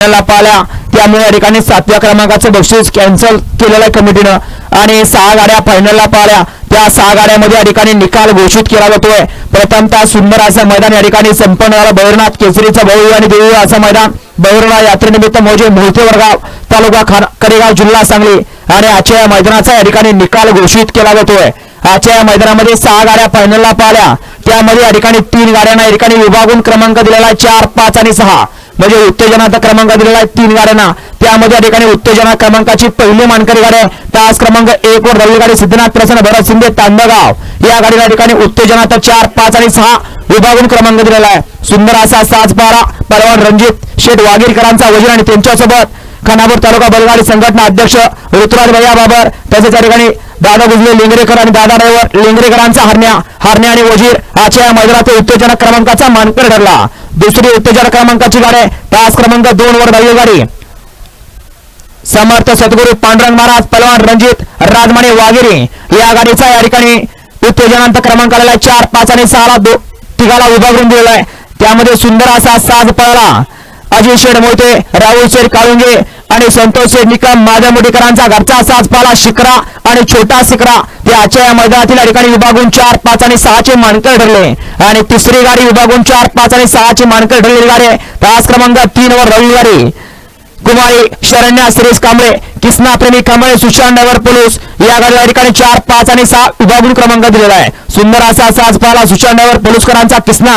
पाहिल्या त्यामुळे या ठिकाणी 7व्या क्रमांकाचं बक्षीस कॅन्सल केलेलं आहे कमिटीनं आणि 6 गाड्या फायनलला पाहिल्या त्या 6 गाड्यांमध्ये या ठिकाणी निकाल घोषित केला जातोय। प्रथमतः सुंदर असं मैदान या ठिकाणी संपन्न झालं। भैरनाथ केसरीचं भव्य आणि दिव्य असं मैदान भैरवनाथ यात्रेनिमित्त मौजे मोहिते वडगाव तालुका कडेगाव जिल्हा सांगली आणि आजच्या या मैदानाचा या ठिकाणी निकाल घोषित केला जातोय। आजच्या या मैदानामध्ये 6 गाड्या फायनलला पाहिल्या त्यामध्ये या ठिकाणी 3 गाड्यांना या ठिकाणी विभागून क्रमांक दिलेला आहे 4, 5 आणि 6 म्हणजे उत्तेजनाचा क्रमांक दिलेला आहे 3 गाड्यांना। त्यामध्ये या ठिकाणी उत्तेजना क्रमांकाची पहिली मानकरी गाडी तास क्रमांक 1 वर रवी गाडी सिद्धनाथ प्रसन्न भरत शिंदे तांदगाव या गाडीला ठिकाणी उत्तेजनाचा 4, 5 आणि 6 विभागून क्रमांक दिलेला आहे। सुंदर असा साजपारा पहलवान रणजित शेठ वागीरकरांचा वजीर आणि त्यांच्यासोबत खानापूर तालुका बैलगाडी संघटना अध्यक्ष ऋतुराज भैया बाबर तसेच या ठिकाणी दादा गुजले लिंगरेकर आणि दादा ड्रायव्हर लिंगरेकरांचा हरण्या आणि वजीर आजच्या या मैदानात उत्तेजना क्रमांकाचा मानकरी ठरला। दुसरी उत्तेजना क्रमांकाची गाडी तास क्रमांक 2 वर रवी गाडी समर्थ सद्गुरू पांडुरंग महाराज पहलवान रणजित राजमाने वागिरे या गाडीचा या ठिकाणी उत्तेजनांत क्रमांक आलेला 4, 5 आणि 6 तिघाला विभागून दिलेला आहे। त्यामध्ये सुंदर असा साज पळाला अजय शेठ मोहिते राहुल शेठ काळुंगे आणि संतोष शेठ निकम माझ्या मोठीकरांचा घरचा साज पाला शिकरा आणि छोटा शिकरा ते आजच्या या मैदानातील या ठिकाणी विभागून 4, 5 आणि 6 चे मानकरी ठरले आणि तिसरी गाडी विभागून 4, 5 आणि 6 ची मानकरी ठरलेली गाडी तास क्रमांक 3 वर रवी गाडी कुमारी शरण्या सुरेश कांबळे किसना प्रेमी कांबळे सुशांत नगर पोलीस या गाडीला ठिकाणी 4, 5 आणि 6 विभागून क्रमांक दिलेला आहे। सुंदर असा साज पाला सुशांत नगर पोलीसकरांचा किसना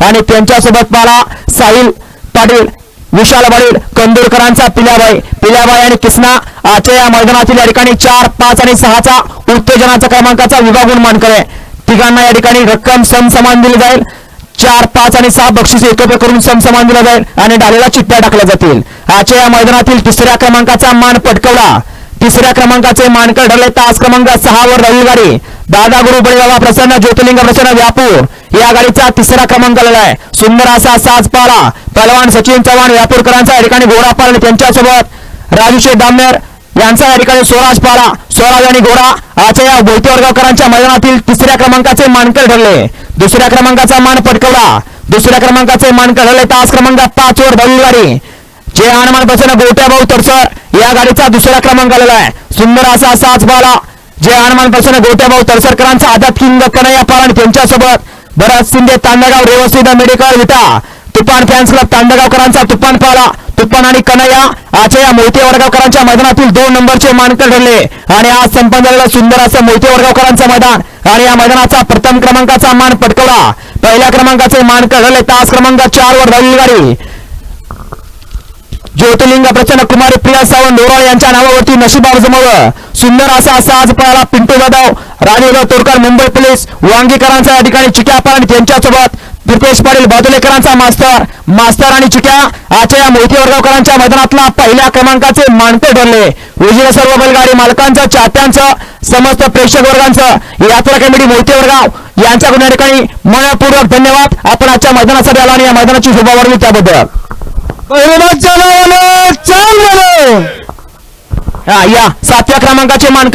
आणि त्यांच्यासोबत पाला साहिल पाटील विशाल पाटील कंदूरकरांचा पिल्याबाई आणि किसना आजच्या या मैदानातील या ठिकाणी 4, 5 आणि 6 चा उत्तेजनाचा क्रमांकाचा विभागून मानकरी आहे। तिघांना या ठिकाणी रक्कम समसमान दिली जाईल। 4, 5 आणि 6 बक्षीस एकत्र करून समसमान दिला जाईल आणि डालेला चिठ्ठ्या टाकल्या जातील। आजच्या या मैदानातील 3ऱ्या क्रमांकाचा मान पटकवला 3ऱ्या क्रमांकाचे मानकरी ठरले तास क्रमांक 6 वर रवी गाडी दादा गुरु बळीबाबा प्रसन्न ज्योतिर्लिंग प्रसन्न व्यापूर या गाडीचा 3रा क्रमांक आलेला आहे। सुंदर असा साज पाला पहलवान सचिन चव्हाण व्यापूरकरांचा या ठिकाणी घोडा पाला आणि त्यांच्यासोबत राजूशे दामेर यांचा या ठिकाणी स्वराज पाला स्वराज आणि घोडा आजच्या या मोहिते वडगावकरांच्या मैदानातील 3ऱ्या क्रमांकाचे मानकरी ठरले। 2ऱ्या क्रमांकाचा मान पटकवला 2ऱ्या क्रमांकाचे मानकरी ठरले तास क्रमांक 5 वर रवी गाडी जे हनुमान प्रसन्न गोट्याभाऊ तरसर या गाडीचा 2रा क्रमांक आलेला आहे। सुंदर असा साज पाला जे हनुमान प्रसन्न गोट्याभाऊ तरसरकरांचा आदत किंग कन्हैया पाला आणि त्यांच्यासोबत भरत शिंदे तांदगाव रेवस्थित मेडिकल विटा तुफान फॅन्स क्लब तांदगावकरांचा तुफान पाला तुफान आणि कन्हैया आजच्या या मोहिते वडगावकरांच्या मैदानातील 2 नंबरचे मानकरी ठरले आणि आज संपन्न झालेला सुंदर असं मोहिते वडगावकरांचा मैदान आणि या मैदानाचा प्रथम क्रमांकाचा मान पटकवला। पहिल्या क्रमांकाचे मानकरी ठरले तास क्रमांक 4 वर रवी गाडी ज्योतिर्लिंग प्रसन्न कुमारी प्रिया सावंत डोराळ यांच्या नावावरती नशिबावर जमवलं। सुंदर असा साज पळाला पिंटू जाधव राजेंद्र तोरकर मुंबई पोलीस वांगीकरांचा या ठिकाणी चिक्या पाला आणि त्यांच्यासोबत प्रितेश पाटील बादुलेकरांचा मास्तर आणि चिक्या आजच्या या मोहिते वडगावकरांच्या मैदानातला पहिल्या क्रमांकाचे मानकरी ठरले। उजिरे सर्व बैलगाडी मालकांचं चाहत्यांचं समस्त प्रेक्षक वर्गांचं यात्रा कमिटी मोहिते वडगाव यांच्याकडून या ठिकाणी मनपूर्वक धन्यवाद। आपण आजच्या मैदानासाठी आला आणि या मैदानाची शोभा वाढवली त्याबद्दल या 7व्या क्रमांकाचे मानकरी